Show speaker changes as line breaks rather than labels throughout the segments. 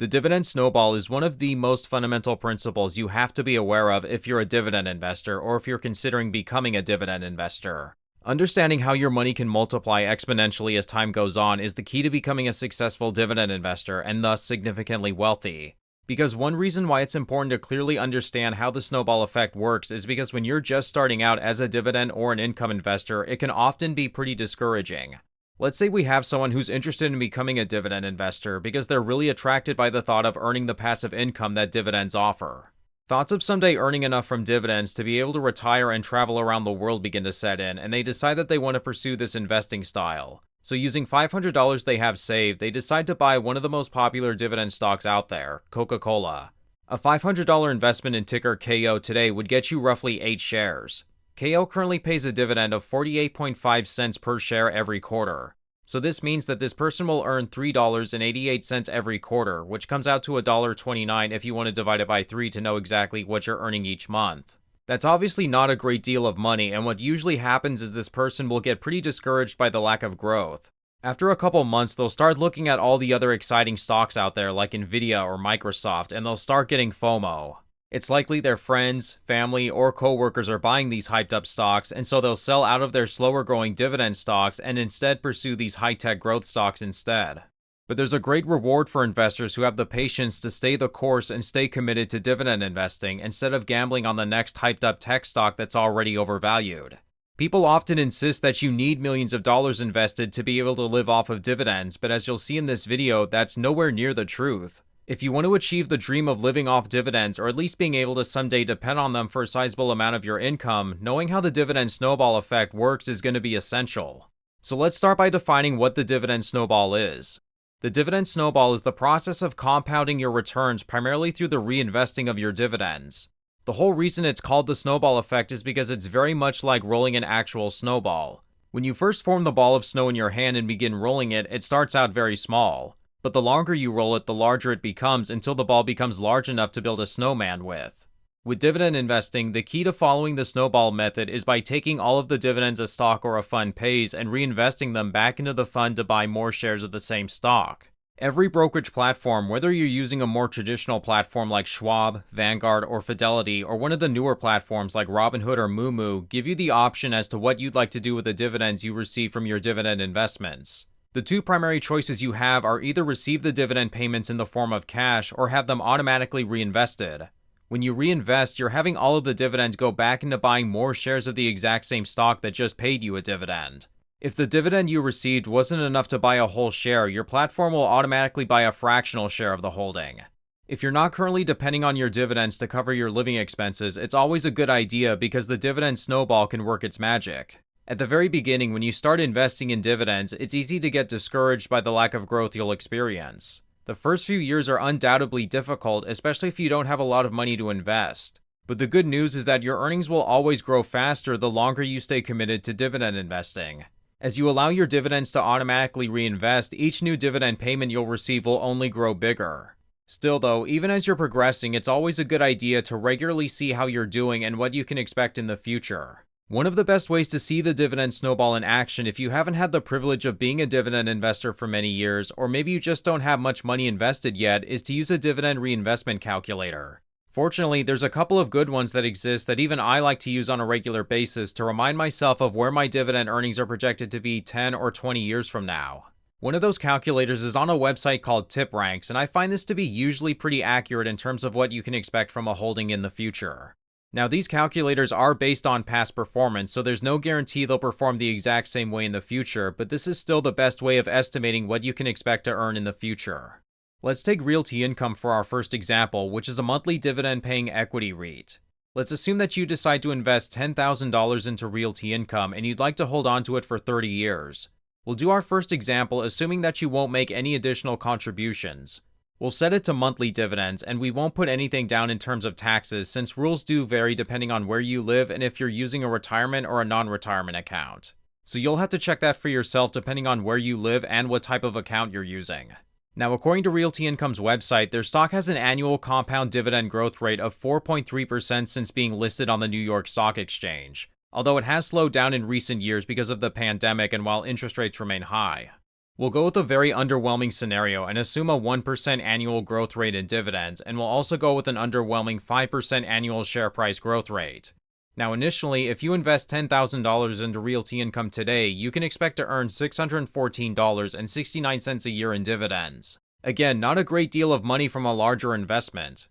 The dividend snowball is one of the most fundamental principles you have to be aware of if you're a dividend investor or if you're considering becoming a dividend investor. Understanding how your money can multiply exponentially as time goes on is the key to becoming a successful dividend investor and thus significantly wealthy. Because one reason why it's important to clearly understand how the snowball effect works is because when you're just starting out as a dividend or an income investor, it can often be pretty discouraging. Let's say we have someone who's interested in becoming a dividend investor because they're really attracted by the thought of earning the passive income that dividends offer. Thoughts of someday earning enough from dividends to be able to retire and travel around the world begin to set in, and they decide that they want to pursue this investing style. So using $500 they have saved, they decide to buy one of the most popular dividend stocks out there, Coca-Cola. A $500 investment in ticker KO today would get you roughly 8 shares. KO currently pays a dividend of 48.5 cents per share every quarter. So this means that this person will earn $3.88 every quarter, which comes out to $1.29 if you want to divide it by 3 to know exactly what you're earning each month. That's obviously not a great deal of money, and what usually happens is this person will get pretty discouraged by the lack of growth. After a couple months, they'll start looking at all the other exciting stocks out there like Nvidia or Microsoft, and they'll start getting FOMO. It's likely their friends, family, or coworkers are buying these hyped up stocks, and so they'll sell out of their slower growing dividend stocks and instead pursue these high-tech growth stocks instead. But there's a great reward for investors who have the patience to stay the course and stay committed to dividend investing instead of gambling on the next hyped up tech stock that's already overvalued. People often insist that you need millions of dollars invested to be able to live off of dividends, but as you'll see in this video, that's nowhere near the truth. If you want to achieve the dream of living off dividends, or at least being able to someday depend on them for a sizable amount of your income, knowing how the dividend snowball effect works is going to be essential. So let's start by defining what the dividend snowball is. The dividend snowball is the process of compounding your returns primarily through the reinvesting of your dividends. The whole reason it's called the snowball effect is because it's very much like rolling an actual snowball. When you first form the ball of snow in your hand and begin rolling it, it starts out very small. But the longer you roll it, the larger it becomes until the ball becomes large enough to build a snowman with. With dividend investing, the key to following the snowball method is by taking all of the dividends a stock or a fund pays and reinvesting them back into the fund to buy more shares of the same stock. Every brokerage platform, whether you're using a more traditional platform like Schwab, Vanguard, or Fidelity, or one of the newer platforms like Robinhood or Moomoo, give you the option as to what you'd like to do with the dividends you receive from your dividend investments. The two primary choices you have are either receive the dividend payments in the form of cash or have them automatically reinvested. When you reinvest, you're having all of the dividends go back into buying more shares of the exact same stock that just paid you a dividend. If the dividend you received wasn't enough to buy a whole share, your platform will automatically buy a fractional share of the holding. If you're not currently depending on your dividends to cover your living expenses, it's always a good idea because the dividend snowball can work its magic. At the very beginning, when you start investing in dividends, it's easy to get discouraged by the lack of growth you'll experience. The first few years are undoubtedly difficult, especially if you don't have a lot of money to invest. But the good news is that your earnings will always grow faster the longer you stay committed to dividend investing. As you allow your dividends to automatically reinvest, each new dividend payment you'll receive will only grow bigger. Still though, even as you're progressing, it's always a good idea to regularly see how you're doing and what you can expect in the future. One of the best ways to see the dividend snowball in action if you haven't had the privilege of being a dividend investor for many years, or maybe you just don't have much money invested yet, is to use a dividend reinvestment calculator. Fortunately, there's a couple of good ones that exist that even I like to use on a regular basis to remind myself of where my dividend earnings are projected to be 10 or 20 years from now. One of those calculators is on a website called TipRanks, and I find this to be usually pretty accurate in terms of what you can expect from a holding in the future. Now, these calculators are based on past performance, so there's no guarantee they'll perform the exact same way in the future, but this is still the best way of estimating what you can expect to earn in the future. Let's take Realty Income for our first example, which is a monthly dividend-paying equity REIT. Let's assume that you decide to invest $10,000 into Realty Income and you'd like to hold on to it for 30 years. We'll do our first example assuming that you won't make any additional contributions. We'll set it to monthly dividends, and we won't put anything down in terms of taxes since rules do vary depending on where you live and if you're using a retirement or a non-retirement account. So you'll have to check that for yourself depending on where you live and what type of account you're using. Now, according to Realty Income's website, their stock has an annual compound dividend growth rate of 4.3% since being listed on the New York Stock Exchange, although it has slowed down in recent years because of the pandemic and while interest rates remain high. We'll go with a very underwhelming scenario and assume a 1% annual growth rate in dividends, and we'll also go with an underwhelming 5% annual share price growth rate. Now initially, if you invest $10,000 into Realty Income today, you can expect to earn $614.69 a year in dividends. Again, not a great deal of money from a larger investment.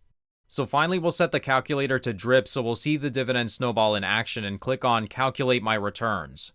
So finally, we'll set the calculator to drip so we'll see the dividend snowball in action and click on Calculate My Returns.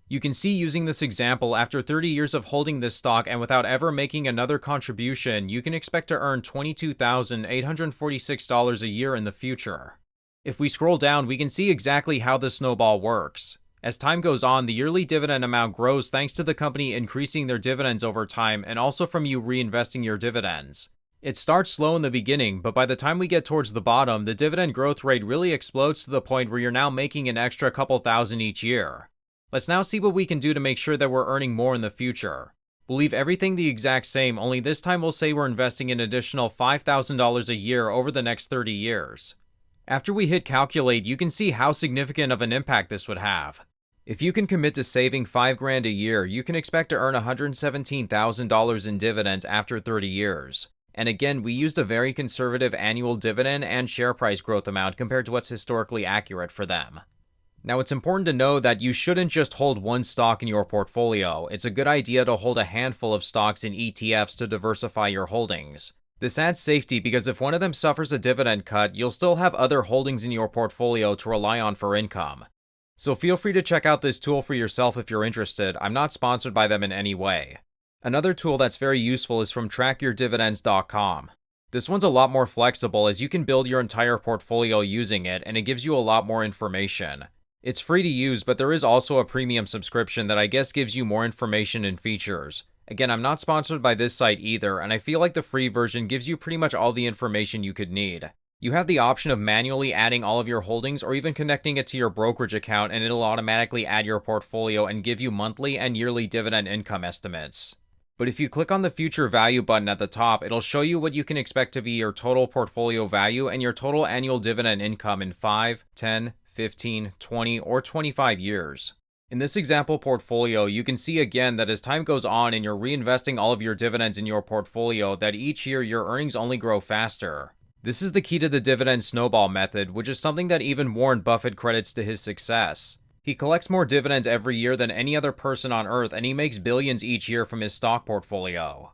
You can see using this example, after 30 years of holding this stock and without ever making another contribution, you can expect to earn $22,846 a year in the future. If we scroll down, we can see exactly how the snowball works. As time goes on, the yearly dividend amount grows thanks to the company increasing their dividends over time and also from you reinvesting your dividends. It starts slow in the beginning, but by the time we get towards the bottom, the dividend growth rate really explodes to the point where you're now making an extra couple thousand each year. Let's now see what we can do to make sure that we're earning more in the future. We'll leave everything the exact same, only this time we'll say we're investing an additional $5,000 a year over the next 30 years. After we hit calculate, you can see how significant of an impact this would have. If you can commit to saving $5,000 a year, you can expect to earn $117,000 in dividends after 30 years. And again, we used a very conservative annual dividend and share price growth amount compared to what's historically accurate for them. Now, it's important to know that you shouldn't just hold one stock in your portfolio. It's a good idea to hold a handful of stocks in ETFs to diversify your holdings. This adds safety because if one of them suffers a dividend cut, you'll still have other holdings in your portfolio to rely on for income. So feel free to check out this tool for yourself if you're interested. I'm not sponsored by them in any way. Another tool that's very useful is from trackyourdividends.com. This one's a lot more flexible as you can build your entire portfolio using it, and it gives you a lot more information. It's free to use, but there is also a premium subscription that I guess gives you more information and features. Again, I'm not sponsored by this site either, and I feel like the free version gives you pretty much all the information you could need. You have the option of manually adding all of your holdings or even connecting it to your brokerage account, and it'll automatically add your portfolio and give you monthly and yearly dividend income estimates. But if you click on the future value button at the top, it'll show you what you can expect to be your total portfolio value and your total annual dividend income in 5, 10, 15, 20, or 25 years. In this example portfolio, you can see again that as time goes on and you're reinvesting all of your dividends in your portfolio, that each year your earnings only grow faster. This is the key to the dividend snowball method, which is something that even Warren Buffett credits to his success. He collects more dividends every year than any other person on earth, and he makes billions each year from his stock portfolio.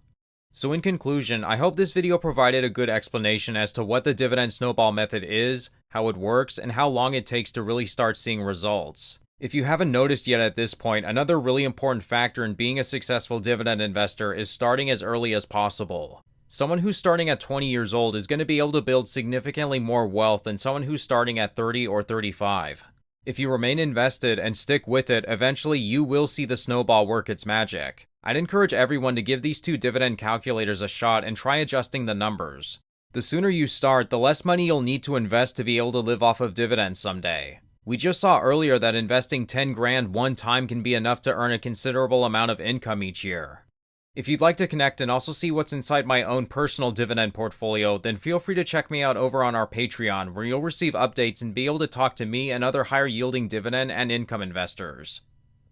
So in conclusion, I hope this video provided a good explanation as to what the dividend snowball method is, how it works, and how long it takes to really start seeing results. If you haven't noticed yet at this point, another really important factor in being a successful dividend investor is starting as early as possible. Someone who's starting at 20 years old is going to be able to build significantly more wealth than someone who's starting at 30 or 35. If you remain invested and stick with it, eventually you will see the snowball work its magic. I'd encourage everyone to give these two dividend calculators a shot and try adjusting the numbers. The sooner you start, the less money you'll need to invest to be able to live off of dividends someday. We just saw earlier that investing $10,000 one time can be enough to earn a considerable amount of income each year. If you'd like to connect and also see what's inside my own personal dividend portfolio, then feel free to check me out over on our Patreon, where you'll receive updates and be able to talk to me and other higher yielding dividend and income investors.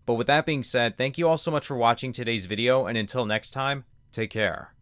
But with that being said, thank you all so much for watching today's video, and until next time, take care.